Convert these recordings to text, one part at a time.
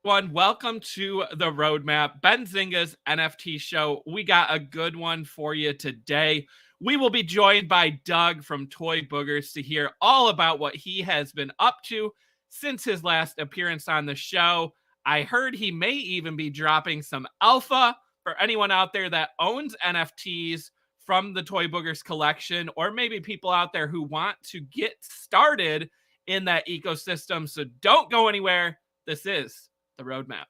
Everyone, welcome to the Roadmap, Benzinga's NFT show. We got a good one for you today. We will be joined by Doug from Toy Boogers to hear all about what he has been up to since his last appearance on the show. I heard he may even be dropping some alpha for anyone out there that owns NFTs from the Toy Boogers collection, or maybe people out there who want to get started in that ecosystem. So don't go anywhere. This is the Roadmap.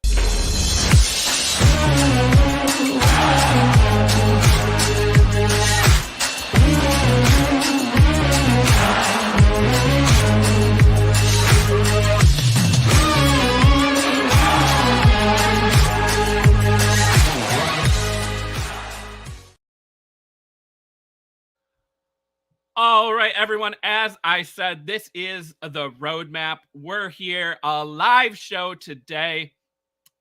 All right, everyone. As I said, this is the Roadmap. We're here, a live show today.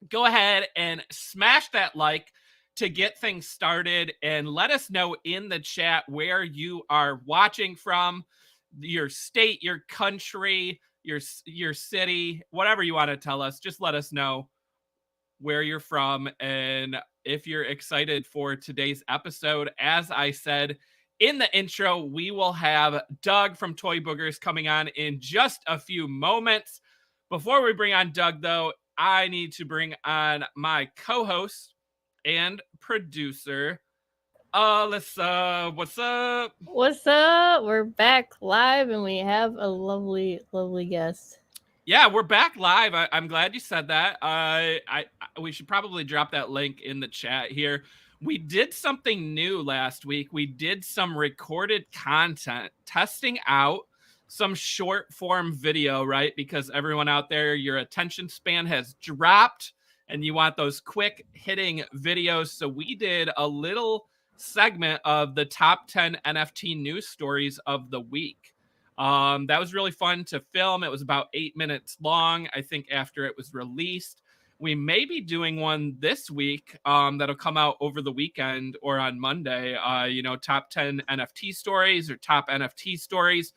Go ahead and smash that like to get things started and let us know in the chat where you are watching from, your state, your country, your city, whatever you want to tell us. Just let us know where you're from and if you're excited for today's episode. As I said in the intro, we will have Doug from Toy Boogers coming on in just a few moments. Before we bring on Doug, though, I need to bring on my co-host and producer, Alyssa. What's up? What's up? We're back live and we have a lovely, lovely guest. Yeah, we're back live. I'm glad you said that. We should probably drop that link in the chat here. We did something new last week. We did some recorded content, testing out some short form video, right? Because everyone out there, your attention span has dropped and you want those quick hitting videos. So we did a little segment of the top 10 NFT news stories of the week. That was really fun to film. It was about 8 minutes long, I think, after it was released. We may be doing one this week that'll come out over the weekend or on Monday, top 10 NFT stories or top NFT stories.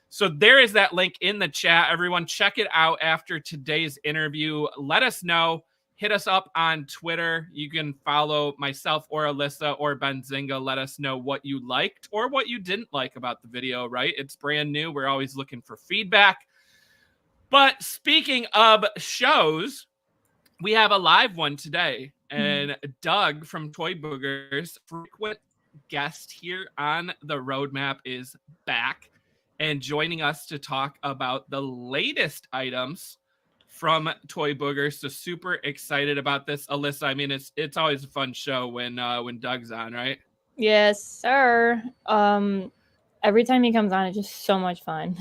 So there is that link in the chat. Everyone, check it out after today's interview. Let us know. Hit us up on Twitter. You can follow myself or Alyssa or Benzinga. Let us know what you liked or what you didn't like about the video, right? It's brand new. We're always looking for feedback. But speaking of shows, we have a live one today. And Doug from Toy Boogers, frequent guest here on the Roadmap, is back and joining us to talk about the latest items from Toy Boogers. So super excited about this, Alyssa. I mean, it's always a fun show when Doug's on, right? Yes, sir. Every time he comes on, it's just so much fun.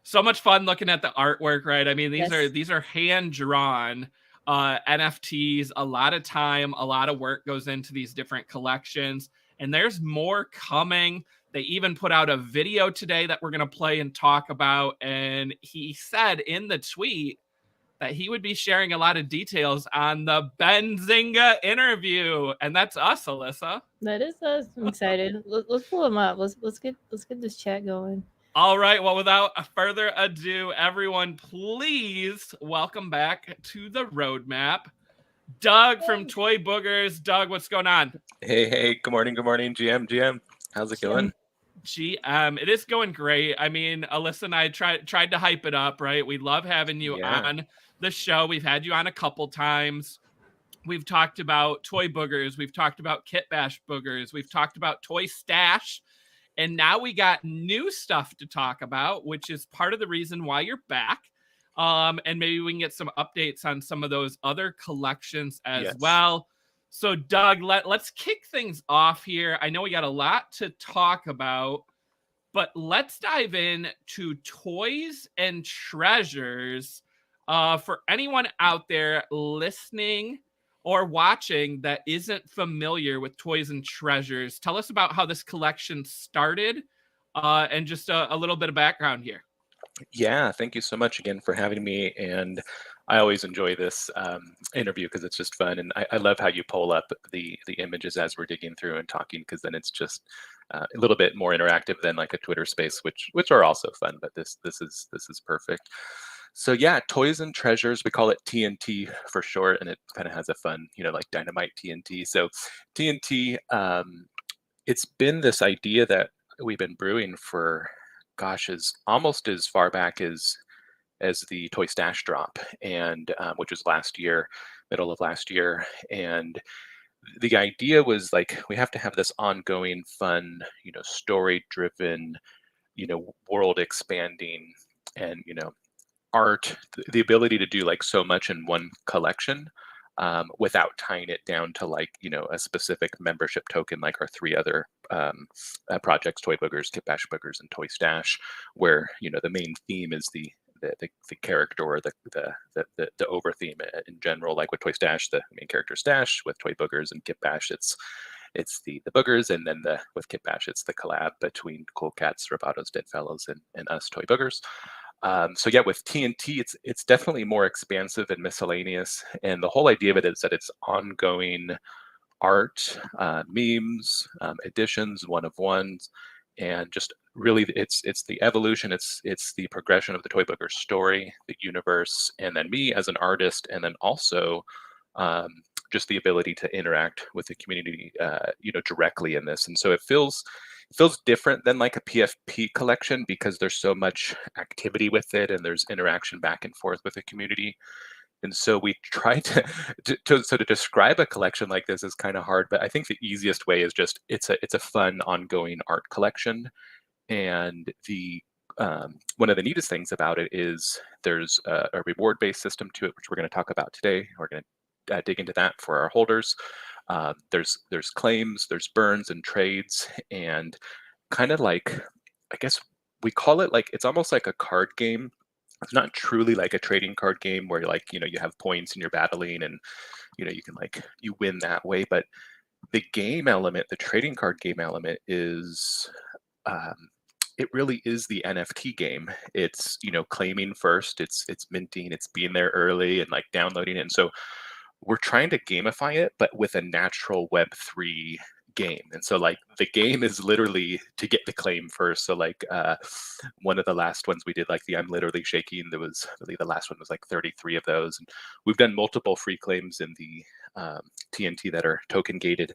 So much fun looking at the artwork, right? I mean, Yes. these are hand drawn NFTs. A lot of time, a lot of work goes into these different collections, and there's more coming. They even put out a video today that we're going to play and talk about. And he said in the tweet that he would be sharing a lot of details on the Benzinga interview. And that's us, Alyssa. That is us. I'm excited. Let's pull him up. Let's get this chat going. All right. Well, without further ado, everyone, please welcome back to the Roadmap, Doug from Toy Boogers. Doug, what's going on? Hey. Good morning, GM. How's it going? GM, it is going great. I mean, Alyssa and I tried to hype it up, right? We love having you on the show. We've had you on a couple times. We've talked about Toy Boogers. We've talked about Kit Bash Boogers. We've talked about Toy Stash. And now we got new stuff to talk about, which is part of the reason why you're back. And maybe we can get some updates on some of those other collections as well. So, Doug, let's kick things off here. I know we got a lot to talk about, but let's dive in to toys and treasures. For anyone out there listening or watching that isn't familiar with toys and treasures, tell us about how this collection started and just a little bit of background here. Yeah, thank you so much again for having me. And I always enjoy this interview because it's just fun. And I love how you pull up the images as we're digging through and talking, because then it's just a little bit more interactive than like a Twitter space, which are also fun. But this is perfect. So yeah, Toys and Treasures, we call it TNT for short, and it kind of has a fun, like dynamite TNT. So TNT, it's been this idea that we've been brewing for, gosh, is almost as far back as the Toy Stash drop, and which was last year, middle of last year. And the idea was like we have to have this ongoing, fun, story driven, world expanding, and art, the ability to do like so much in one collection, without tying it down to like a specific membership token like our three other projects, Toy Boogers, Kit Bash Boogers, and Toy Stash, where the main theme is the character, or the over theme in general. Like with Toy Stash, the main character Stash; with Toy Boogers and Kit Bash, it's the Boogers, and then with Kit Bash, it's the collab between Cool Cats, Roboto's Dead Fellows, and us, Toy Boogers. So yeah, with TNT, it's definitely more expansive and miscellaneous, and the whole idea of it is that it's ongoing art, memes, editions, one of ones, and just really it's the evolution, it's the progression of the Toy Booger story, the universe, and then me as an artist, and then also just the ability to interact with the community, directly in this. And so it feels different than like a PFP collection because there's so much activity with it, and there's interaction back and forth with the community. And so we try to describe a collection like this is kind of hard, but I think the easiest way is just it's a fun ongoing art collection. And the one of the neatest things about it is there's a reward-based system to it, which we're going to talk about today. We're going to dig into that for our holders. There's claims, there's burns and trades, and kind of like, I guess we call it like, it's almost like a card game. It's not truly like a trading card game where like, you have points and you're battling, and, you can like, you win that way. But the game element, the trading card game element is, it really is the NFT game. It's, claiming first, it's minting, it's being there early and like downloading it. And so we're trying to gamify it, but with a natural Web3 game. And so like the game is literally to get the claim first. So like one of the last ones we did, like the I'm literally shaking, there was really, the last one was like 33 of those. And we've done multiple free claims in the TNT that are token gated,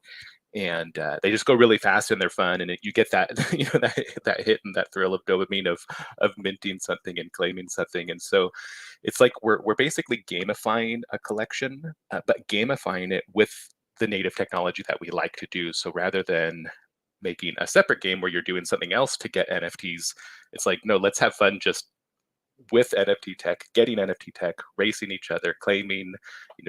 and they just go really fast and they're fun, and you get that that hit and that thrill of dopamine of minting something and claiming something. And so it's like we're basically gamifying a collection, but gamifying it with the native technology that we like to do. So rather than making a separate game where you're doing something else to get NFTs, it's like, no, let's have fun just with NFT tech, getting NFT tech, racing each other, claiming,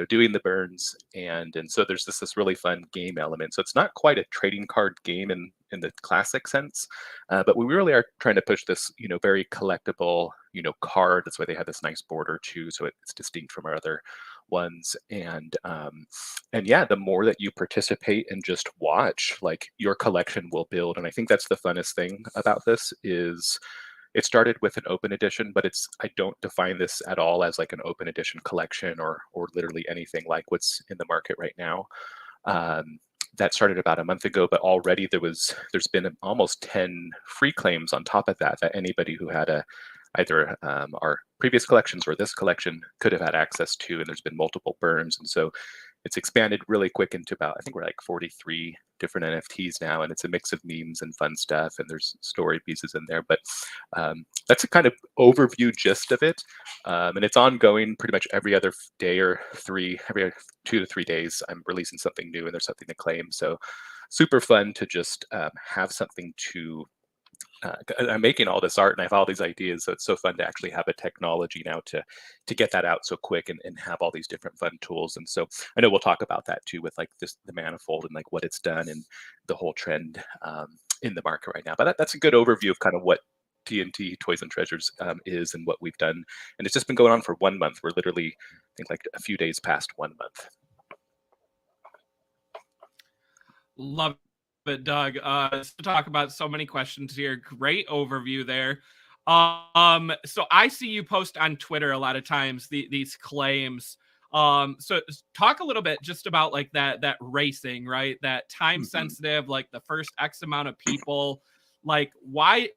doing the burns, and so there's this really fun game element. So it's not quite a trading card game in the classic sense, but we really are trying to push this, very collectible, card. That's why they have this nice border too, so it's distinct from our other ones. And yeah, the more that you participate and just watch, like your collection will build. And I think that's the funnest thing about this is, it started with an open edition, but I don't define this at all as like an open edition collection or literally anything like what's in the market right now. That started about a month ago, but already there's been almost 10 free claims on top of that anybody who had either our previous collections or this collection could have had access to, and there's been multiple burns. And so it's expanded really quick into about, I think we're like 43 different NFTs now, and it's a mix of memes and fun stuff, and there's story pieces in there. But that's a kind of overview gist of it, and it's ongoing pretty much every other day or every 2 to 3 days. I'm releasing something new, and there's something to claim. So super fun to just have something to. I'm making all this art and I have all these ideas, so it's so fun to actually have a technology now to get that out so quick and have all these different fun tools. And so I know we'll talk about that too with like the Manifold and like what it's done and the whole trend in the market right now. But that's a good overview of kind of what TNT Toys and Treasures is and what we've done. And it's just been going on for 1 month. We're literally, I think, like a few days past 1 month. Love it, Doug. To talk about so many questions here. Great overview there. So I see you post on Twitter a lot of times these claims. So talk a little bit just about like that racing, right? That time sensitive, like the first X amount of people. Like why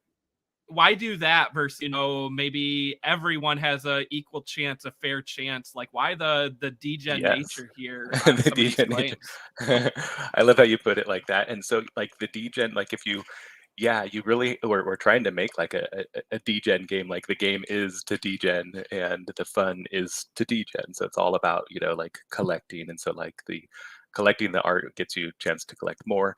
why do that versus, you know, maybe everyone has a equal chance, a fair chance? Like, why the degen Yes. nature here on The some of these degen nature. claims? I love how you put it like that. And so like the degen, like if you, yeah, you really, we're trying to make like a degen game. Like the game is to degen and the fun is to degen. So it's all about, you know, like collecting. And so like the collecting the art gets you a chance to collect more.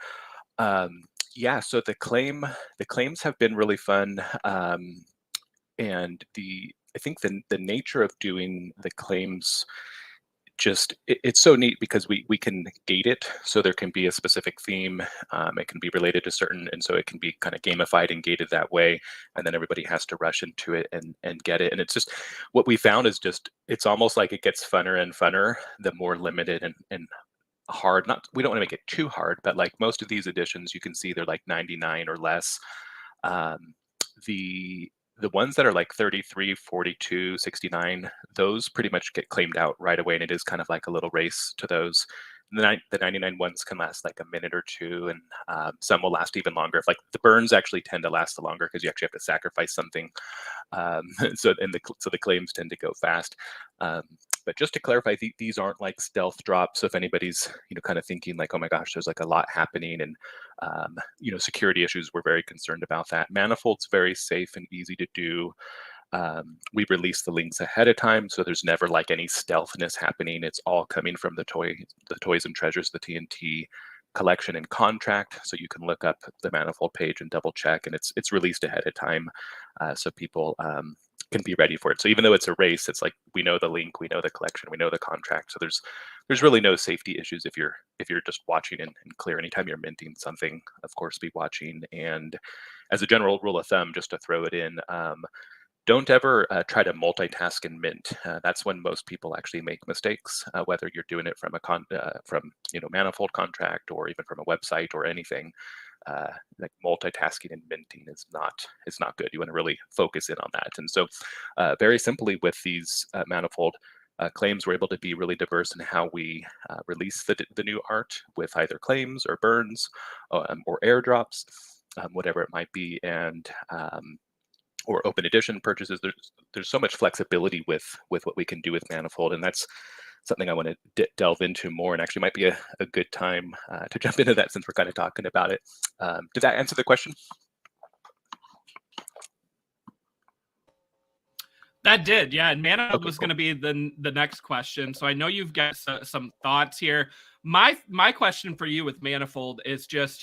Um, yeah, so the claims have been really fun. And I think the nature of doing the claims, just it's so neat because we can gate it, so there can be a specific theme. It can be related to certain, and so it can be kind of gamified and gated that way, and then everybody has to rush into it and get it. And it's just what we found is just it's almost like it gets funner and funner the more limited and hard. Not, we don't want to make it too hard, but like most of these editions you can see they're like 99 or less. um, the ones that are like 33, 42, 69, those pretty much get claimed out right away, and it is kind of like a little race to those. The 99 ones can last like a minute or two, and some will last even longer. If like the burns actually tend to last longer because you actually have to sacrifice something. So the claims tend to go fast. But just to clarify, these aren't like stealth drops. So if anybody's kind of thinking like, oh my gosh, there's like a lot happening, and security issues, we're very concerned about that. Manifold's very safe and easy to do. We release the links ahead of time, so there's never like any stealthiness happening. It's all coming from the Toys and Treasures, the TNT collection and contract. So you can look up the Manifold page and double check, and it's released ahead of time, so people can be ready for it. So even though it's a race, it's like we know the link, we know the collection, we know the contract. So there's really no safety issues if you're just watching and clear. Anytime you're minting something, of course, be watching. And as a general rule of thumb, just to throw it in, don't ever try to multitask and mint. That's when most people actually make mistakes, whether you're doing it from Manifold contract or even from a website or anything. Like multitasking and minting is not good. You want to really focus in on that. And so very simply with these Manifold claims, we're able to be really diverse in how we release the new art with either claims or burns or airdrops, whatever it might be. And or open edition purchases. There's so much flexibility with what we can do with Manifold, and that's something I want to delve into more. And actually, might be a good time to jump into that since we're kind of talking about it. Did that answer the question? That did, yeah. And Manifold Okay, was cool. going to be the next question. So I know you've got some thoughts here. My question for you with Manifold is just,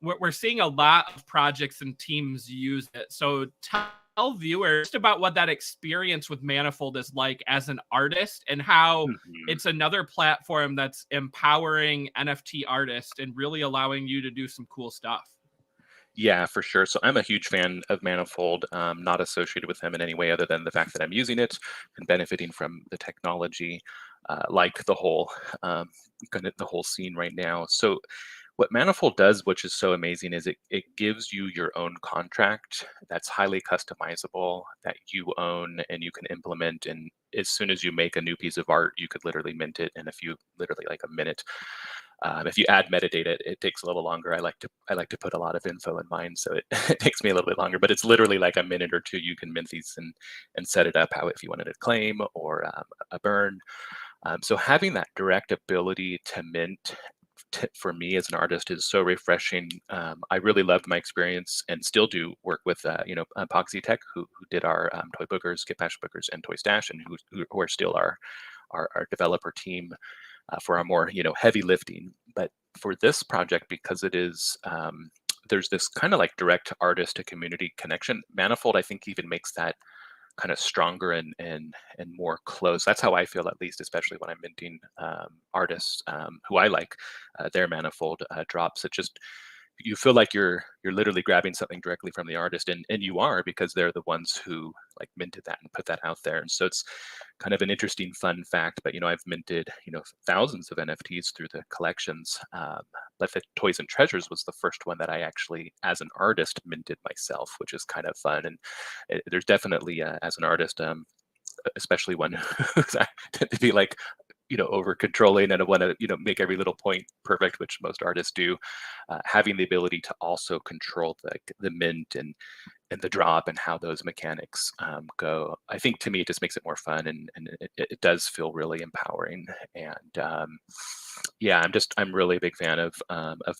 we're seeing a lot of projects and teams use it. So tell viewers about what that experience with Manifold is like as an artist, and how it's another platform that's empowering NFT artists and really allowing you to do some cool stuff. Yeah, for sure. So I'm a huge fan of Manifold, not associated with them in any way other than the fact that I'm using it and benefiting from the technology, like the whole the whole scene right now. So what Manifold does, which is so amazing, is it gives you your own contract that's highly customizable, that you own and you can implement. And as soon as you make a new piece of art, you could literally mint it in literally like a minute. If you add metadata, it takes a little longer. I like to put a lot of info in mine, so it, it takes me a little bit longer. But it's literally like a minute or two. You can mint these and set it up how if you wanted a claim or a burn. So having that direct ability to mint for me as an artist is so refreshing. I really loved my experience and still do work with Epoxy Tech, who did our Toy Boogers, Get Bash Boogers, and Toy Stash, and who are still our developer team for our more heavy lifting. But for this project, because it is there's this kind of like direct artist to community connection, Manifold I think even makes that kind of stronger and more close. That's how I feel, at least, especially when I'm minting artists who I like their Manifold drops. It just, you feel like you're literally grabbing something directly from the artist, and you are, because they're the ones who like minted that and put that out there. And so it's kind of an interesting fun fact. But I've minted thousands of NFTs through the collections, but the Toys and Treasures was the first one that I actually, as an artist, minted myself, which is kind of fun. And there's definitely as an artist, especially one who's I tend to be like over controlling and I want to make every little point perfect, which most artists do. Having the ability to also control the mint and the drop and how those mechanics go. I think to me it just makes it more fun, and it does feel really empowering. And yeah, I'm really a big fan of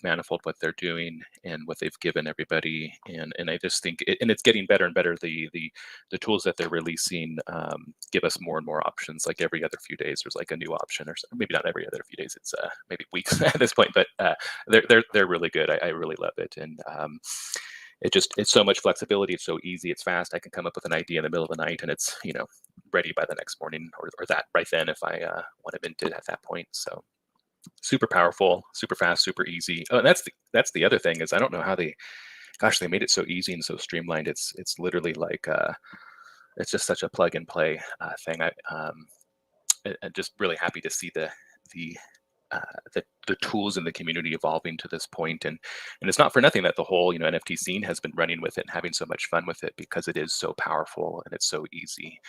Manifold, what they're doing and what they've given everybody, and I just think and it's getting better and better. The tools that they're releasing give us more and more options. Like every other few days there's like a new option, or maybe not every other few days, it's maybe weeks at this point, but they're really good. I really love it. And it's so much flexibility. It's so easy. It's fast. I can come up with an idea in the middle of the night, and it's ready by the next morning, or that right then if I want to mint it at that point. So super powerful, super fast, super easy. Oh, and that's the other thing is I don't know how they made it so easy and so streamlined. It's literally like it's just such a plug and play thing. I'm just really happy to see the tools in the community evolving to this point, and it's not for nothing that the whole NFT scene has been running with it and having so much fun with it, because it is so powerful and it's so easy,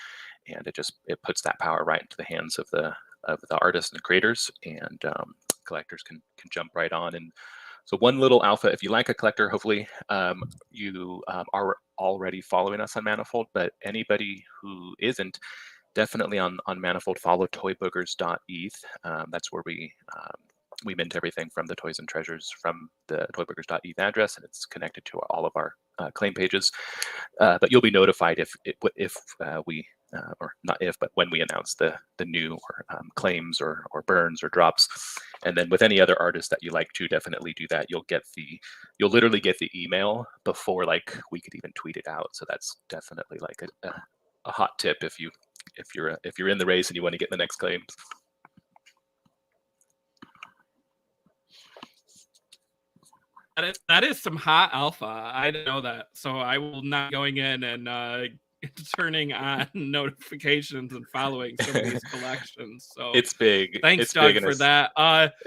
and it puts that power right into the hands of the artists and the creators, and collectors can jump right on. And so one little alpha, if you like a collector, hopefully you are already following us on Manifold, but anybody who isn't, definitely on Manifold, follow toyboogers.eth. That's where we mint everything from the toys and treasures from the toyboogers.eth address, and it's connected to all of our claim pages. But you'll be notified if we or not if, but when we announce the new or claims or burns or drops. And then with any other artist that you like to, definitely do that. You'll literally get the email before like we could even tweet it out. So that's definitely like a hot tip if you're in the race and you want to get the next claims. That is some hot alpha. I didn't know that, so I will not going in and turning on notifications and following some of these collections. So it's big. Thanks, it's Doug, big for that.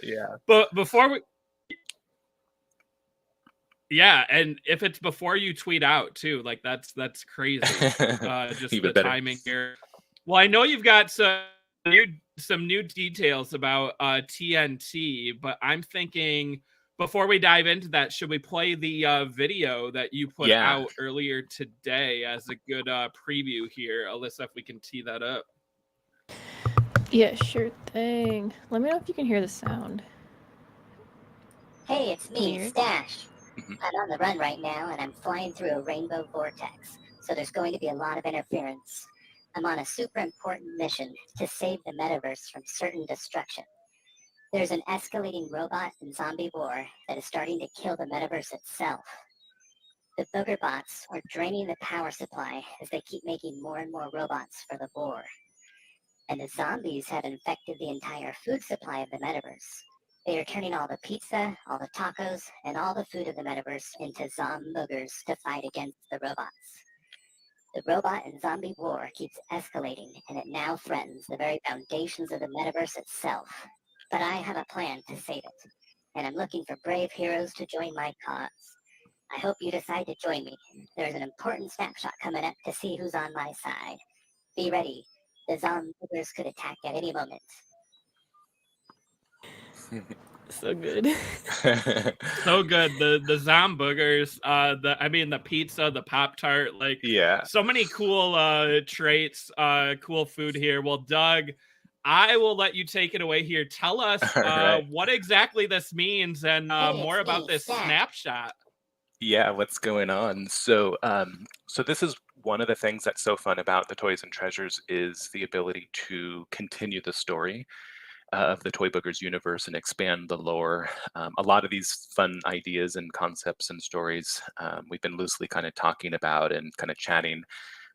Yeah. But before we, yeah, and if it's before you tweet out too, like that's crazy. Just Even the better. timing here. Well, I know you've got some new details about TNT, but I'm thinking before we dive into that, should we play the video that you put out earlier today as a good preview here, Alyssa? If we can tee that up. Yeah, sure thing. Let me know if you can hear the sound. Hey, it's me, Stash. I'm on the run right now, and I'm flying through a rainbow vortex, so there's going to be a lot of interference. I'm on a super important mission to save the metaverse from certain destruction. There's an escalating robot and zombie war that is starting to kill the metaverse itself. The booger bots are draining the power supply as they keep making more and more robots for the war. And the zombies have infected the entire food supply of the metaverse. They are turning all the pizza, all the tacos, and all the food of the metaverse into boogers to fight against the robots. The robot and zombie war keeps escalating, and it now threatens the very foundations of the metaverse itself. But I have a plan to save it, and I'm looking for brave heroes to join my cause. I hope you decide to join me. There's an important snapshot coming up to see who's on my side. Be ready. The zombies could attack at any moment. So good. So good. The zomboogers, the pizza, the Pop-Tart, like so many cool traits, cool food here. Well, Doug, I will let you take it away here. Tell us what exactly this means and more about this snapshot. Yeah, what's going on? So this is one of the things that's so fun about the Toys and Treasures is the ability to continue the story of the Toy Boogers universe and expand the lore. A lot of these fun ideas and concepts and stories we've been loosely kind of talking about and kind of chatting.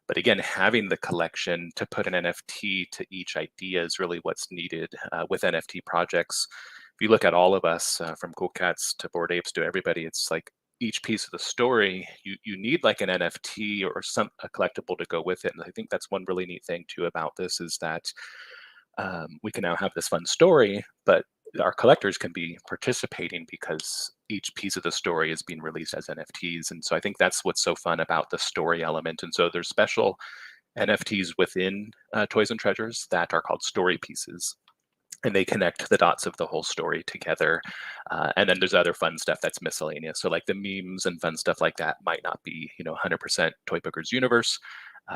But again, having the collection to put an NFT to each idea is really what's needed with NFT projects. If you look at all of us, from Cool Cats to Bored Apes to everybody, it's like each piece of the story, you need like an NFT or a collectible to go with it. And I think that's one really neat thing too about this is that we can now have this fun story, but our collectors can be participating because each piece of the story is being released as NFTs. And so I think that's what's so fun about the story element. And so there's special NFTs within Toys and Treasures that are called story pieces. and they connect the dots of the whole story together. And then there's other fun stuff that's miscellaneous. So like the memes and fun stuff like that might not be, 100% Toy Boogers universe.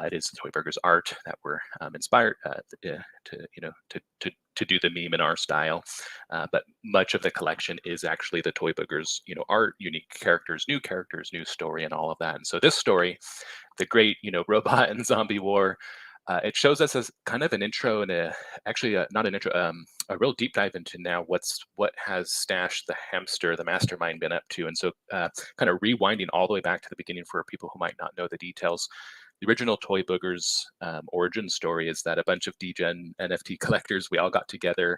It is Toy Boogers art that we're inspired to do the meme in our style. But much of the collection is actually the Toy Boogers, art, unique characters, new story, and all of that. And so this story, the great, robot and zombie war, it shows us as kind of an intro and not an intro, a real deep dive into now what has Stash the hamster, the mastermind, been up to. And so kind of rewinding all the way back to the beginning for people who might not know the details. The original Toy Boogers origin story is that a bunch of DGen NFT collectors, we all got together.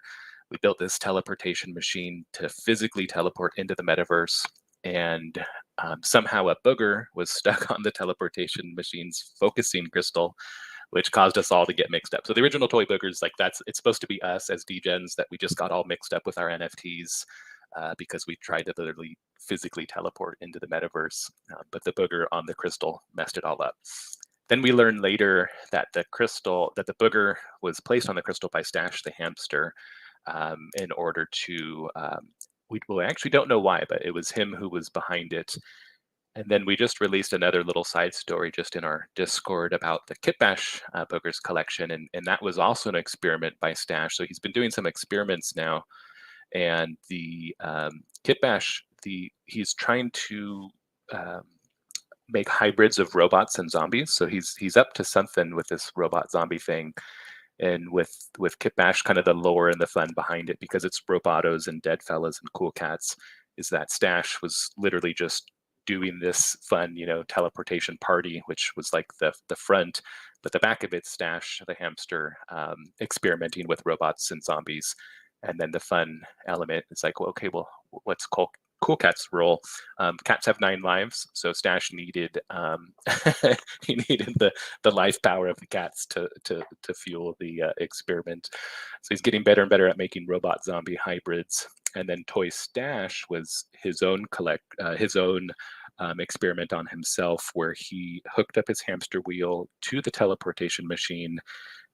We built this teleportation machine to physically teleport into the metaverse. And somehow a booger was stuck on the teleportation machine's focusing crystal, which caused us all to get mixed up. So the original Toy Boogers, it's supposed to be us as DGens that we just got all mixed up with our NFTs because we tried to literally physically teleport into the metaverse. But the booger on the crystal messed it all up. Then we learned later that the booger was placed on the crystal by Stash the hamster in order to, we actually don't know why, but it was him who was behind it. And then we just released another little side story just in our Discord about the Kitbash Boogers collection. And that was also an experiment by Stash. So he's been doing some experiments now. And the Kitbash, he's trying to make hybrids of robots and zombies. So he's up to something with this robot zombie thing. And with Kitbash, kind of the lore and the fun behind it, because it's Robotos and Dead Fellas and Cool Cats, is that Stash was literally just doing this fun, teleportation party, which was like the front, but the back of it, Stash the hamster, experimenting with robots and zombies. And then the fun element is like, well, okay, well, what's Cool Cat's role? Cats have 9 lives, so Stash needed he needed the life power of the cats to fuel the experiment. So he's getting better and better at making robot zombie hybrids. And then Toy Stash was his own experiment on himself, where he hooked up his hamster wheel to the teleportation machine,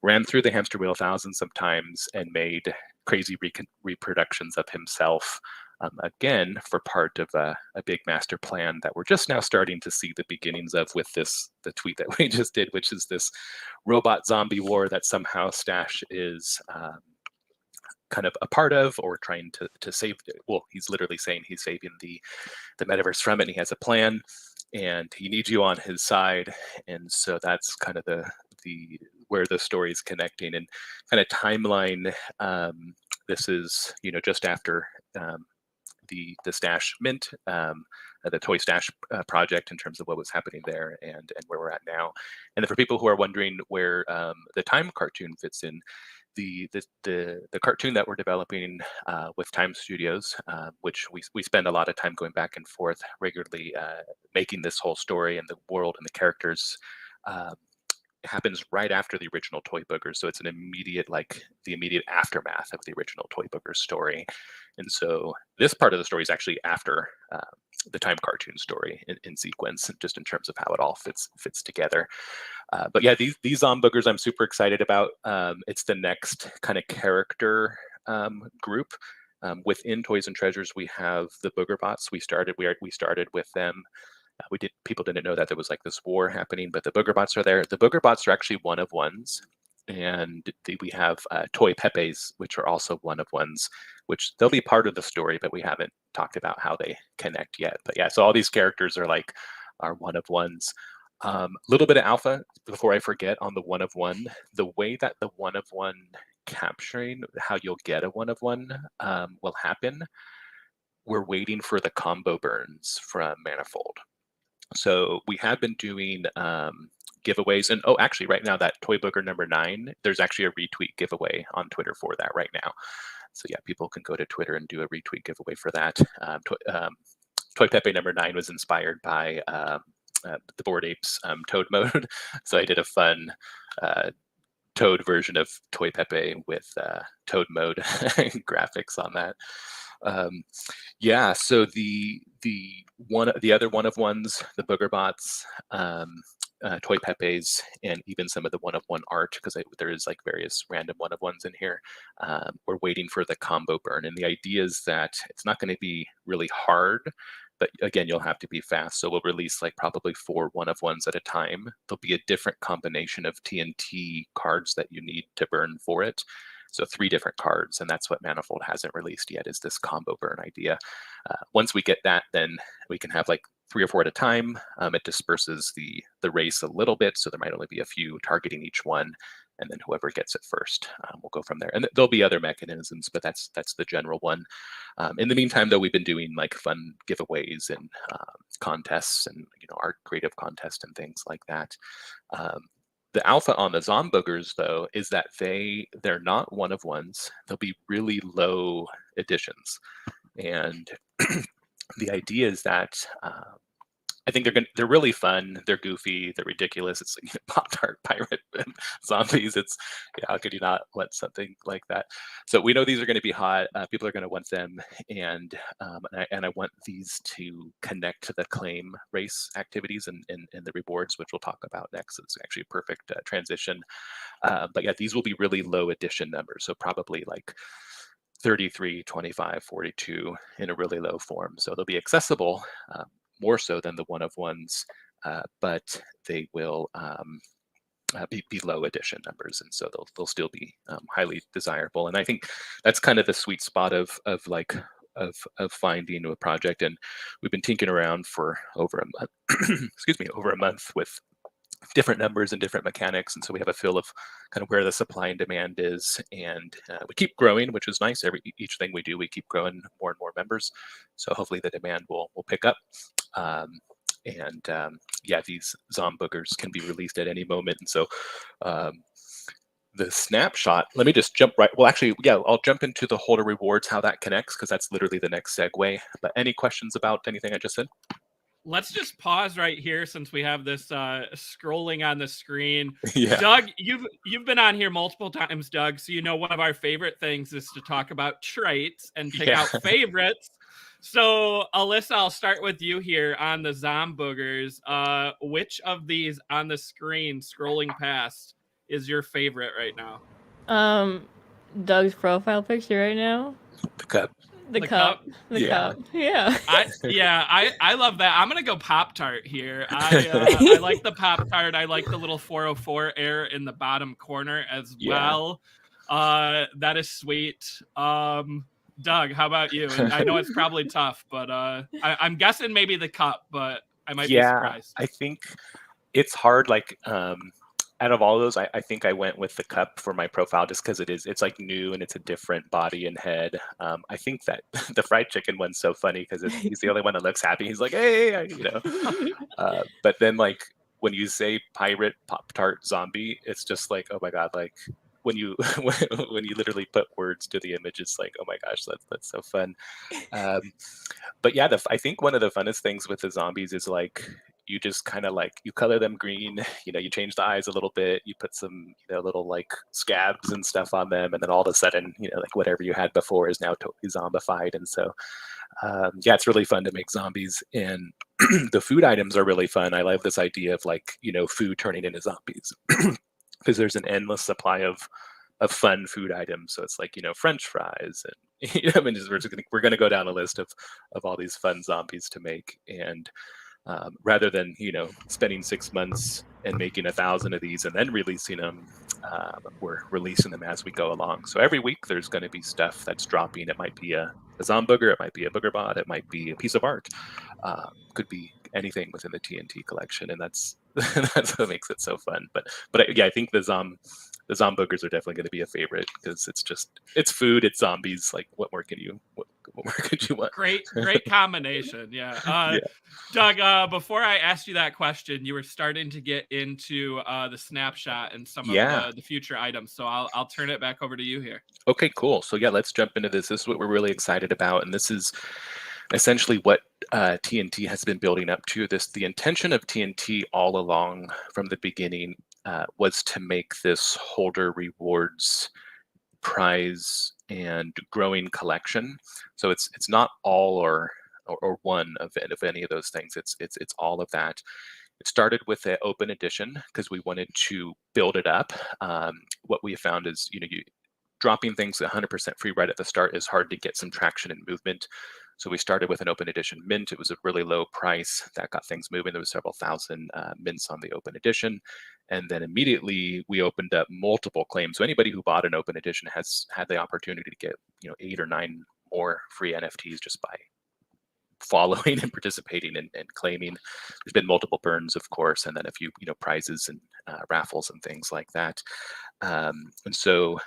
ran through the hamster wheel thousands of times, and made crazy reproductions of himself. Again, for part of a big master plan that we're just now starting to see the beginnings of with the tweet that we just did, which is this robot zombie war that somehow Stash is kind of a part of, or trying to save. Well, he's literally saying he's saving the metaverse from it, and he has a plan, and he needs you on his side. And so that's kind of the where the story is connecting. And kind of timeline, this is just after the Stash mint, the Toy Stash project, in terms of what was happening there and where we're at now. And then for people who are wondering where the Time cartoon fits in, the cartoon that we're developing with Time Studios, which we spend a lot of time going back and forth regularly, making this whole story and the world and the characters, happens right after the original Toy Boogers. So it's the immediate aftermath of the original Toy Boogers story. And so this part of the story is actually after the Time cartoon story in sequence, just in terms of how it all fits together. But yeah, these Boogers I'm super excited about. It's the next kind of character group. Within Toys and Treasures, we have the Booger Bots. We started with them. People didn't know that there was like this war happening, but the Booger Bots are there. The Booger Bots are actually one of ones. And we have Toy Pepes, which are also one of ones, which they'll be part of the story, but we haven't talked about how they connect yet. But yeah, so all these characters are one of ones. Little bit of alpha before I forget on the one of one. The way that the one of one capturing how you'll get a one of one will happen. We're waiting for the combo burns from Manifold. So we have been doing giveaways, and actually right now that Toy Booger number 9, there's actually a retweet giveaway on Twitter for that right now. So yeah, people can go to Twitter and do a retweet giveaway for that. Toy Pepe number 9 was inspired by the Bored Apes Toad mode. So I did a fun Toad version of Toy Pepe with Toad mode graphics on that. Yeah, so the other one of ones, the Booger Bots, toy Pepes, and even some of the one-of-one art, because there is like various random one-of-ones in here. We're waiting for the combo burn, and the idea is that it's not going to be really hard, but again, you'll have to be fast. So we'll release like probably 4 one-of-ones at a time. There'll be a different combination of TNT cards that you need to burn for it. So 3 different cards, and that's what Manifold hasn't released yet, is this combo burn idea. Once we get that, then we can have like 3 or 4 at a time. It disperses the race a little bit, so there might only be a few targeting each one, and then whoever gets it first, we'll go from there. And there'll be other mechanisms, but that's the general one. In the meantime, though, we've been doing like fun giveaways and contests, and art creative contests and things like that. The alpha on the Boogers, though, is that they're not one-of-ones. They'll be really low editions, and the idea is that I think they're really fun. They're goofy. They're ridiculous. It's like Pop-Tart pirate zombies. It's how could you not want something like that? So we know these are going to be hot. People are going to want them, and I want these to connect to the claim race activities and the rewards, which we'll talk about next. It's actually a perfect transition. But yeah, these will be really low edition numbers. So probably like 33, 25, 42 in a really low form. So they'll be accessible. More so than the one-of-ones, but they will be low edition numbers, and so they'll still be highly desirable. And I think that's kind of the sweet spot of finding a project. And we've been tinkering around for over a month, over a month with different numbers and different mechanics, and so we have a feel of kind of where the supply and demand is, and we keep growing, which is nice. Each thing we do, we keep growing more and more members, so hopefully the demand will pick up. Yeah, these Boogers can be released at any moment, and so the snapshot, let me just jump right, well actually, yeah, I'll jump into the holder rewards, how that connects, because that's literally the next segue. But any questions about anything I just said? Let's just pause right here since we have this scrolling on the screen. Yeah. Doug, you've been on here multiple times, Doug, so you know one of our favorite things is to talk about traits and pick out favorites. So, Alyssa, I'll start with you here on the Boogers. Which of these on the screen scrolling past is your favorite right now? Doug's profile picture right now. The cup. The cup. The cup. Yeah. I love that. I'm gonna go Pop-Tart here. I like the Pop-Tart. I like the little 404 air in the bottom corner as well. That is sweet. Doug, how about you? And I know it's probably tough, but I'm guessing maybe the cup, but I might be surprised. I think it's hard. Like out of all of those, I think I went with the cup for my profile just because it's like new and it's a different body and head. I think that the fried chicken one's so funny because he's the only one that looks happy. He's like, hey, but then like when you say pirate Pop-Tart zombie, it's just like, oh my God, like when you when you literally put words to the image, it's like, oh my gosh, that's so fun. But yeah, I think one of the funnest things with the zombies is like you just kind of like you color them green, you change the eyes a little bit, you put some little like scabs and stuff on them, and then all of a sudden like whatever you had before is now totally zombified. And so yeah, it's really fun to make zombies, and the food items are really fun. I love this idea of like food turning into zombies because there's an endless supply of fun food items. So it's like French fries, and I mean, we're gonna go down a list of all these fun zombies to make. And rather than spending 6 months and making 1,000 of these and then releasing them, we're releasing them as we go along. So every week there's going to be stuff that's dropping. It might be a Booger, it might be a Booger bot, it might be a piece of art, could be anything within the TNT collection, and that's what makes it so fun. But yeah, I think the Boogers are definitely going to be a favorite because it's food, it's zombies. Like what more could you want? Great combination. Yeah. Doug, before I asked you that question, you were starting to get into the snapshot and some of the future items. So I'll turn it back over to you here. Okay, cool. So yeah, let's jump into this. This is what we're really excited about, and this is essentially what TNT has been building up to. The intention of TNT all along from the beginning was to make this holder rewards prize and growing collection. So it's not all or one of any of those things. It's all of that. It started with an open edition because we wanted to build it up. What we found is, dropping things 100% free right at the start is hard to get some traction and movement. So we started with an open edition mint. It was a really low price that got things moving. There was several thousand mints on the open edition. And then immediately we opened up multiple claims. So anybody who bought an open edition has had the opportunity to get 8 or 9 more free NFTs just by following and participating and claiming. There's been multiple burns, of course, and then a few prizes and raffles and things like that. And so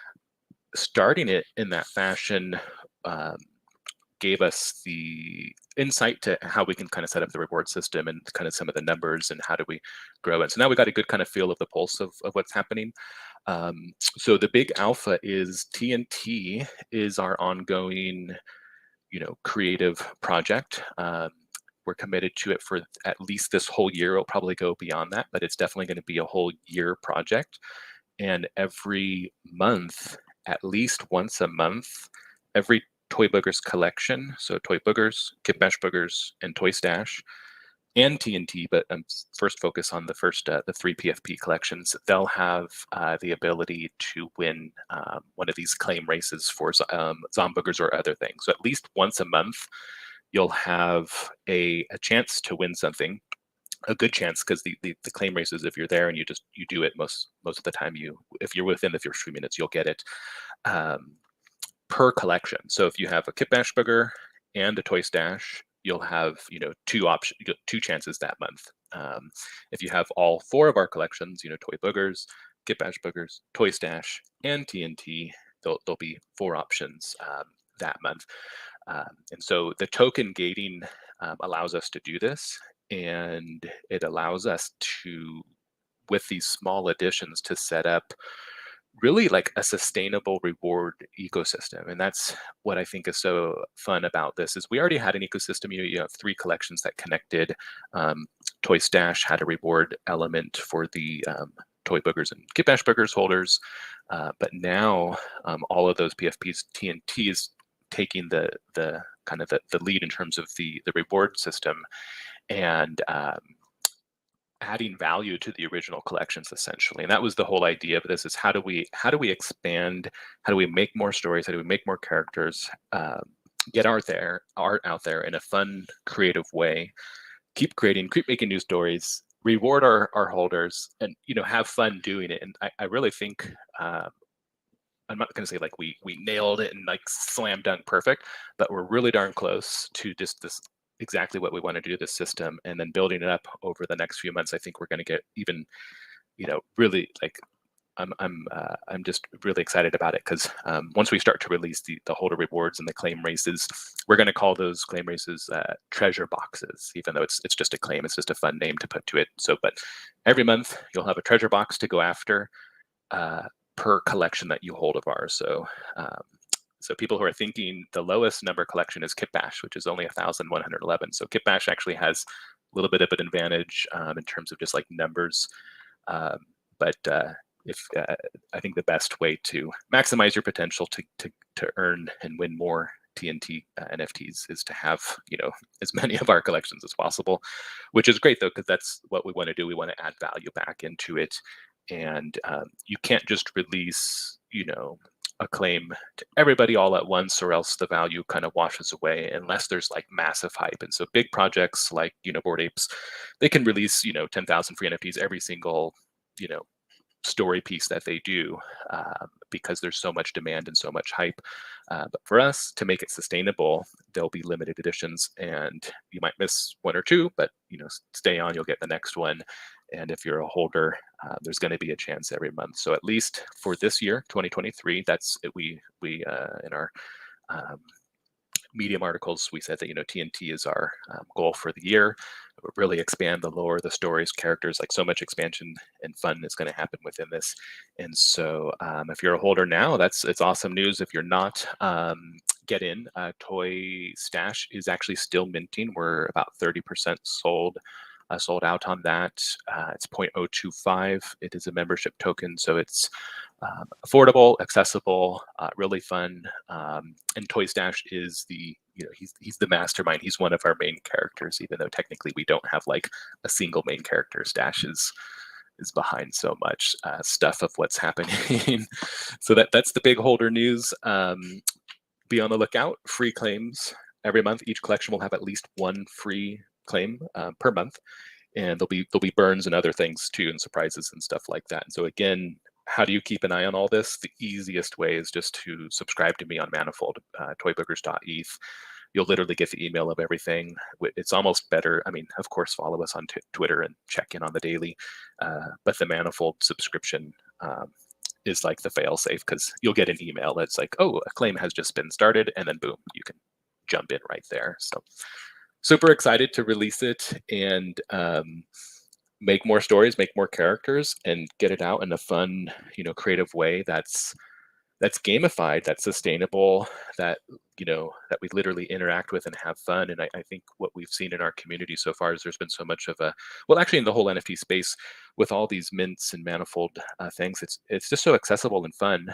starting it in that fashion gave us the insight to how we can kind of set up the reward system and kind of some of the numbers and how do we grow it. So now we got a good kind of feel of the pulse of what's happening. So the big alpha is TNT is our ongoing, creative project. We're committed to it for at least this whole year. It'll probably go beyond that, but it's definitely going to be a whole year project. And every month, at least once a month, every Toy Boogers collection, so Toy Boogers, Kit Bash Boogers, and Toy Stash, and TNT, but first focus on the 3 PFP collections, they'll have the ability to win one of these claim races for Zomboogers or other things. So at least once a month, you'll have a chance to win something. A good chance, because the claim races, if you're there and you do it most of the time, if you're within the first few minutes, you'll get it per collection. So if you have a Kit Bash Booger and a Toy Stash, you'll have 2 chances that month. If you have all 4 of our collections, Toy Boogers, Kit Bash Boogers, Toy Stash, and TNT, there'll be 4 options that month. And so the token gating allows us to do this. And it allows us to, with these small additions, to set up really like a sustainable reward ecosystem. And that's what I think is so fun about this is we already had an ecosystem. You have 3 collections that connected. Toy Stash had a reward element for the Toy Boogers and Kit Bash Boogers holders. But now all of those PFPs, TNTs, taking the kind of the lead in terms of the reward system and adding value to the original collections, essentially. And that was the whole idea of this: is how do we expand? How do we make more stories? How do we make more characters? Get art out there in a fun, creative way. Keep creating, keep making new stories. Reward our holders, and have fun doing it. And I really think. I'm not going to say like we nailed it and like slam dunk perfect, but we're really darn close to just this exactly what we want to do, this system, and then building it up over the next few months. I think we're going to get even, really like I'm just really excited about it because once we start to release the holder rewards and the claim races, we're going to call those claim races treasure boxes, even though it's just a claim. It's just a fun name to put to it. So, but every month you'll have a treasure box to go after. Per collection that you hold of ours. So people who are thinking the lowest number collection is Kit Bash, which is only 1,111. So Kit Bash actually has a little bit of an advantage in terms of just like numbers. But if I think the best way to maximize your potential to earn and win more TNT NFTs is to have as many of our collections as possible, which is great though, because that's what we want to do. We want to add value back into it. And you can't just release, a claim to everybody all at once, or else the value kind of washes away unless there's like massive hype. And so big projects like, Bored Apes, they can release, 10,000 free NFTs every single, story piece that they do because there's so much demand and so much hype. But for us to make it sustainable, there'll be limited editions and you might miss 1 or 2, but stay on, you'll get the next one. And if you're a holder, there's going to be a chance every month. So at least for this year, 2023, that's it. We in our Medium articles, we said that TNT is our goal for the year. Really expand the lore, the stories, characters. Like so much expansion and fun is going to happen within this. And so if you're a holder now, it's awesome news. If you're not, get in. Toy Stash is actually still minting. We're about 30% sold out on that. It's 0.025. It is a membership token, so it's affordable, accessible, really fun. And Toy Stash is the he's the mastermind. He's one of our main characters, even though technically we don't have like a single main character. Stash is behind so much stuff of what's happening. So that's the big holder news. Be on the lookout. Free claims every month. Each collection will have at least one free claim per month, and there'll be burns and other things too, and surprises and stuff like that. And so again, how do you keep an eye on all this? The easiest way is just to subscribe to me on Manifold, toyboogers.eth. You'll literally get the email of everything. It's almost better. I mean, of course, follow us on Twitter and check in on the daily, but the Manifold subscription is like the fail safe, because you'll get an email that's like, oh, a claim has just been started, and then boom, you can jump in right there. So super excited to release it and make more stories, make more characters, and get it out in a fun, creative way that's gamified, that's sustainable, that that we literally interact with and have fun. And I think what we've seen in our community so far is there's been so much of actually in the whole NFT space with all these mints and Manifold things, it's just so accessible and fun.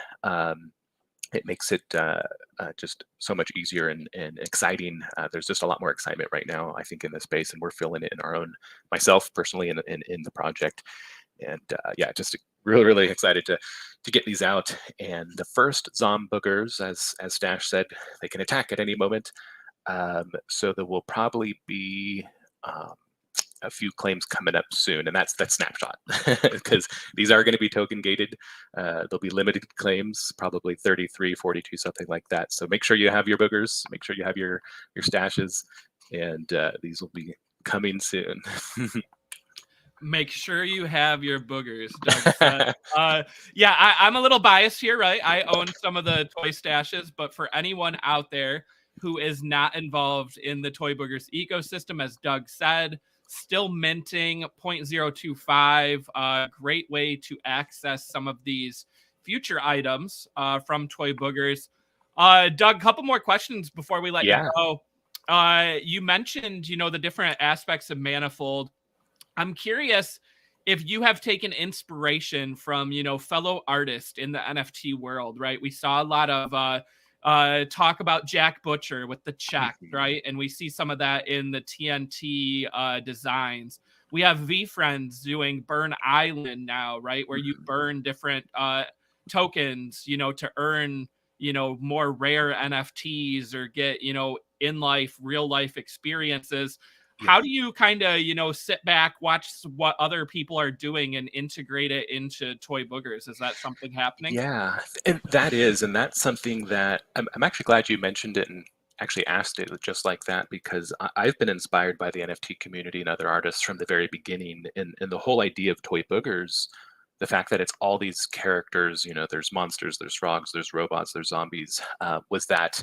It makes it just so much easier and exciting. There's just a lot more excitement right now, I think, in this space, and we're feeling it in our own, myself personally, in the project. And just really, really excited to get these out. And the first Boogers, as Stash said, they can attack at any moment. So there will probably be a few claims coming up soon, and that's Snapshot, because these are going to be token gated. There'll be limited claims, probably 33, 42, something like that. So make sure you have your boogers, make sure you have your stashes, and these will be coming soon. Make sure you have your boogers, Doug said. I'm a little biased here, right? I own some of the toy stashes, but for anyone out there who is not involved in the Toy Boogers ecosystem, as Doug said, still minting 0.025, great way to access some of these future items from Toy Boogers. Doug, couple more questions before we let you go. You mentioned, the different aspects of Manifold. I'm curious if you have taken inspiration from, fellow artists in the NFT world, right? We saw a lot of talk about Jack Butcher with the check, right? And we see some of that in the TNT designs. We have VFriends doing Burn Island now, right? Where you burn different tokens, to earn, more rare NFTs or get, in life, real life experiences. How do you kind of, sit back, watch what other people are doing and integrate it into Toy Boogers? Is that something happening? Yeah, and that's something that I'm actually glad you mentioned it and actually asked it just like that, because I've been inspired by the NFT community and other artists from the very beginning. And the whole idea of Toy Boogers, the fact that it's all these characters, there's monsters, there's frogs, there's robots, there's zombies, was that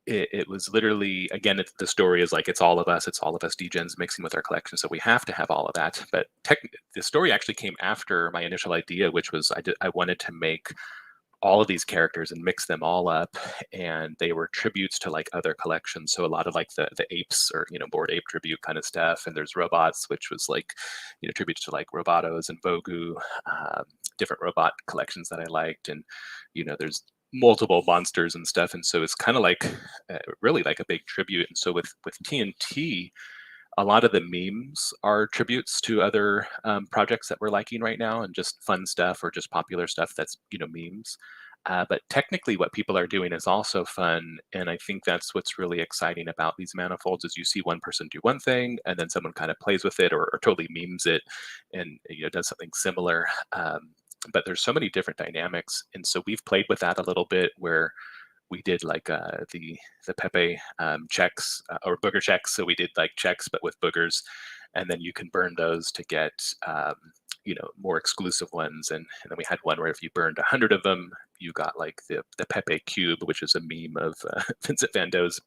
it was literally, again, the story is like, it's all of us degens mixing with our collection, so we have to have all of that. But the story actually came after my initial idea, which was I wanted to make all of these characters and mix them all up, and they were tributes to like other collections. So a lot of like the apes, or Bored Ape tribute kind of stuff, and there's robots, which was like tributes to like Robotos and Bogu, different robot collections that I liked, and there's multiple monsters and stuff. And so it's kind of like really like a big tribute. And so with TNT, a lot of the memes are tributes to other projects that we're liking right now, and just fun stuff or just popular stuff that's memes. But technically what people are doing is also fun, and I think that's what's really exciting about these manifolds, is you see one person do one thing and then someone kind of plays with it or totally memes it and does something similar. But there's so many different dynamics, and so we've played with that a little bit, where we did like the Pepe checks or booger checks. So we did like checks but with boogers, and then you can burn those to get more exclusive ones. And then we had one where if you burned 100 of them, you got like the Pepe cube, which is a meme of Vincent Van Dogh's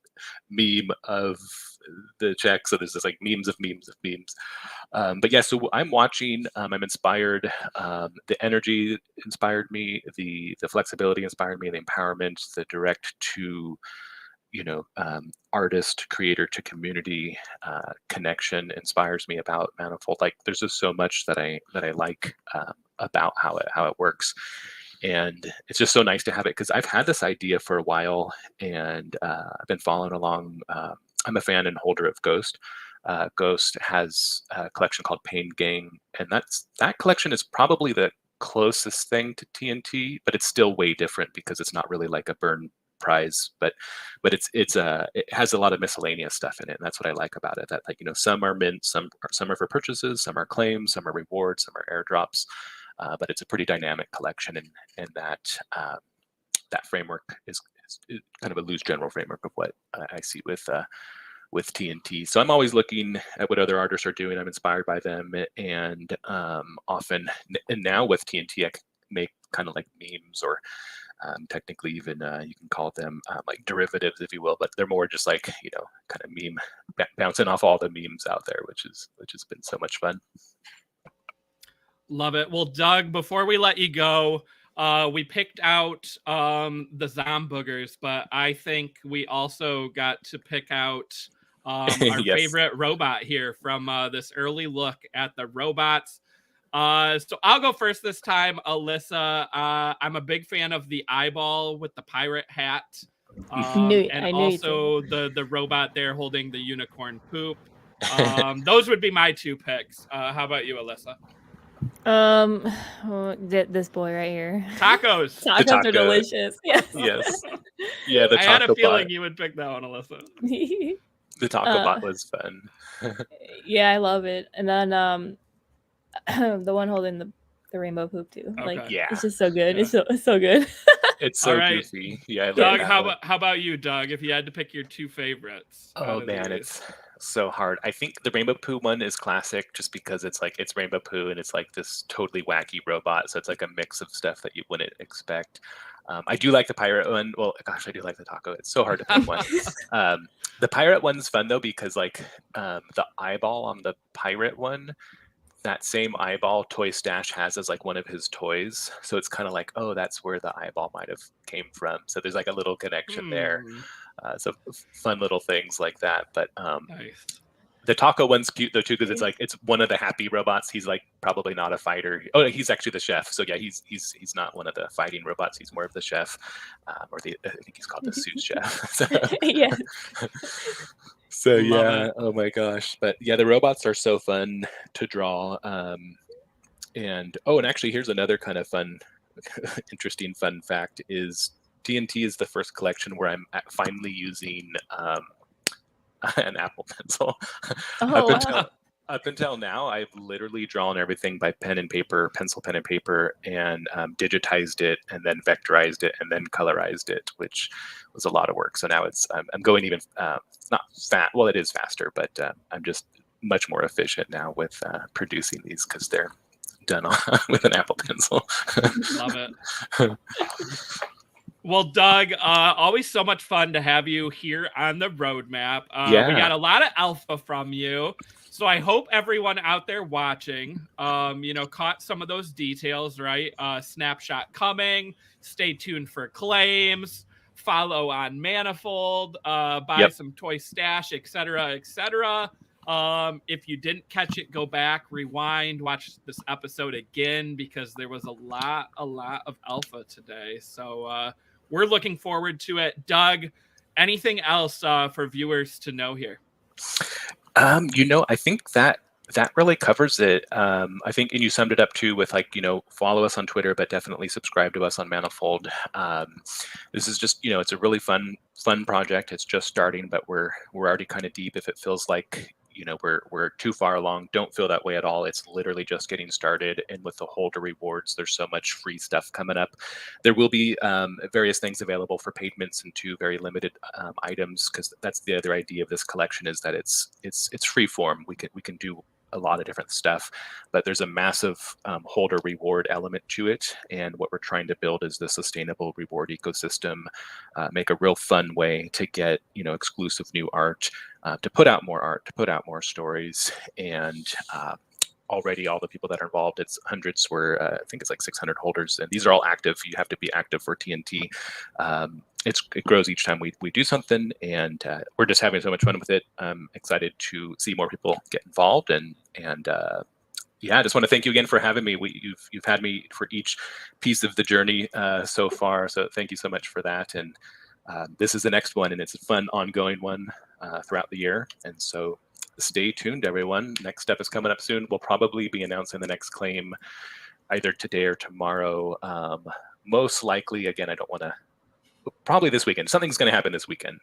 meme of the check. So there's this like memes of memes of memes. But yeah, so I'm watching, I'm inspired. The energy inspired me, the flexibility inspired me, the empowerment, the direct to artist creator to community connection inspires me about Manifold. Like there's just so much that I like about how it works. And it's just so nice to have it because I've had this idea for a while, and I've been following along. I'm a fan and holder of Ghost. Ghost has a collection called Pain Gang, and that collection is probably the closest thing to TNT, but it's still way different because it's not really like a burn prize, but it has a lot of miscellaneous stuff in it, and that's what I like about it. That, like, some are mint, some are for purchases, some are claims, some are rewards, some are airdrops, but it's a pretty dynamic collection, and that framework is kind of a loose general framework of what I see with TNT. So I'm always looking at what other artists are doing. I'm inspired by them, and often, and now with TNT, I can make kind of like memes, or technically even you can call them like derivatives, if you will, but they're more just like, kind of meme, bouncing off all the memes out there, which has been so much fun. Love it. Well, Doug, before we let you go, we picked out the Boogers, but I think we also got to pick out our Yes. favorite robot here from this early look at the robots. So I'll go first this time, Alyssa. I'm a big fan of the eyeball with the pirate hat, and also the robot there holding the unicorn poop. Those would be my two picks. How about you, Alyssa? This boy right here. Tacos. Tacos are delicious. Yes. Yes. Yeah, the I had a taco feeling bot. you would pick that one, Alyssa. The taco bot was fun. Yeah, I love it. And then the one holding the rainbow poop too. Okay. Like, Yeah. it's just so good. Yeah. It's so good. It's so All right. goofy. Yeah, I love Doug, that how about you, Doug? If you had to pick your two favorites. Oh man, it's so hard. I think the Rainbow Poo one is classic just because it's Rainbow Poo, and it's like this totally wacky robot. So it's like a mix of stuff that you wouldn't expect. I do like the pirate one. Well, gosh, I do like the taco. It's so hard to pick one. The pirate one's fun though, because like the eyeball on the pirate one, that same eyeball Toy Stash has as like one of his toys. So it's kind of like, oh, that's where the eyeball might have came from. So there's like a little connection there. So fun little things like that. But Nice. the taco one's cute though too, because it's one of the happy robots. He's like probably not a fighter. Oh, he's actually the chef. So yeah, he's not one of the fighting robots. He's more of the chef, I think he's called the sous chef. So, Yeah. so Love yeah, it. oh my gosh. But yeah, the robots are so fun to draw. And actually, here's another kind of fun, interesting fun fact is TNT is the first collection where I'm finally using an Apple Pencil. Oh, Up until now, I've literally drawn everything by pen and paper, pencil, pen and paper, and digitized it, and then vectorized it, and then colorized it, which was a lot of work. So now I'm going even not fast. Well, it is faster, but I'm just much more efficient now with producing these because they're done with an Apple Pencil. Love it. Well, Doug, always so much fun to have you here on the roadmap. We got a lot of alpha from you. So I hope everyone out there watching, caught some of those details, right? Snapshot coming. Stay tuned for claims. Follow on Manifold. Buy some Toy Stash, etc., etc. If you didn't catch it, go back, rewind, watch this episode again, because there was a lot of alpha today. So we're looking forward to it. Doug, anything else for viewers to know here? I think that really covers it. I think, and you summed it up too with follow us on Twitter, but definitely subscribe to us on Manifold. This is just, it's a really fun project. It's just starting, but we're already kind of deep. If it feels like, we're too far along, don't feel that way at all. It's literally just getting started. And with the holder rewards, there's so much free stuff coming up. There will be various things available for payments and two very limited items, because that's the other idea of this collection, is that it's free form. We can do a lot of different stuff, but there's a massive holder reward element to it. And what we're trying to build is the sustainable reward ecosystem, make a real fun way to get, exclusive new art, to put out more art, to put out more stories. And already all the people that are involved, it's hundreds, I think it's like 600 holders, and these are all active. You have to be active for TNT. It grows each time we do something, and we're just having so much fun with it. I'm excited to see more people get involved and Yeah, I just want to thank you again for having me. You've had me for each piece of the journey so far. So thank you so much for that. And this is the next one, and it's a fun ongoing one throughout the year. And so stay tuned, everyone. Next step is coming up soon. We'll probably be announcing the next claim either today or tomorrow. Most likely, again, I don't want to. Probably this weekend. Something's going to happen this weekend.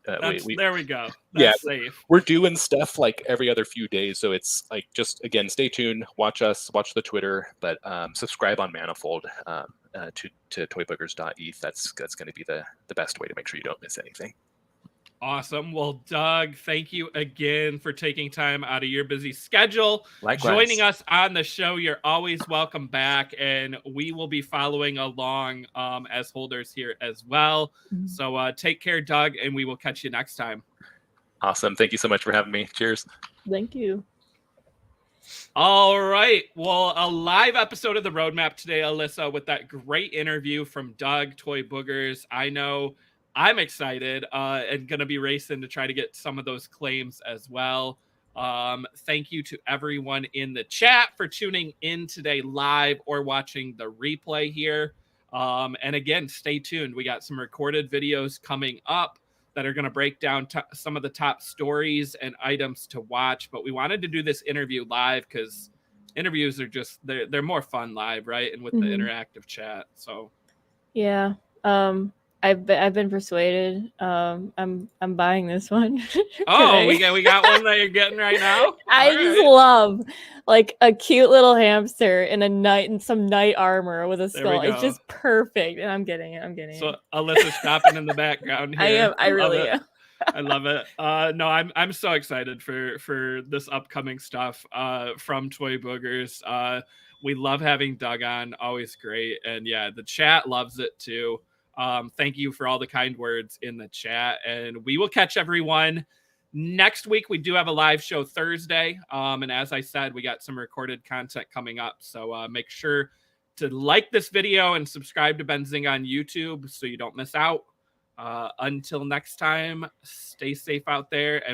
There we go. Yeah, That's safe. we're doing stuff like every other few days, so it's like just again, stay tuned, watch us, watch the Twitter, but subscribe on Manifold to toyboogers.eth. That's going to be the best way to make sure you don't miss anything. Awesome. Well, Doug, thank you again for taking time out of your busy schedule. Likewise. Joining us on the show. You're always welcome back, and we will be following along as holders here as well. So take care, Doug, and we will catch you next time. Awesome. Thank you so much for having me. Cheers. Thank you. All right. Well, a live episode of the Roadmap today, Alyssa, with that great interview from Doug, Toy Boogers. I know I'm excited and going to be racing to try to get some of those claims as well. Thank you to everyone in the chat for tuning in today live or watching the replay here. And again, stay tuned. We got some recorded videos coming up that are going to break down some of the top stories and items to watch. But we wanted to do this interview live because interviews are just, they're more fun live, right? And with the interactive chat. So yeah. I've been persuaded. I'm buying this one. Oh, we got one that you're getting right now. I just love like a cute little hamster in some knight armor with a skull. It's just perfect, and I'm getting it. So Alyssa's shopping in the background here. I really am. I love it. No, I'm so excited for this upcoming stuff from Toy Boogers. We love having Doug on. Always great, and yeah, the chat loves it too. Thank you for all the kind words in the chat, and we will catch everyone next week. We do have a live show Thursday, and as I said, we got some recorded content coming up, so make sure to like this video and subscribe to Benzinga on YouTube so you don't miss out. Until next time, stay safe out there, and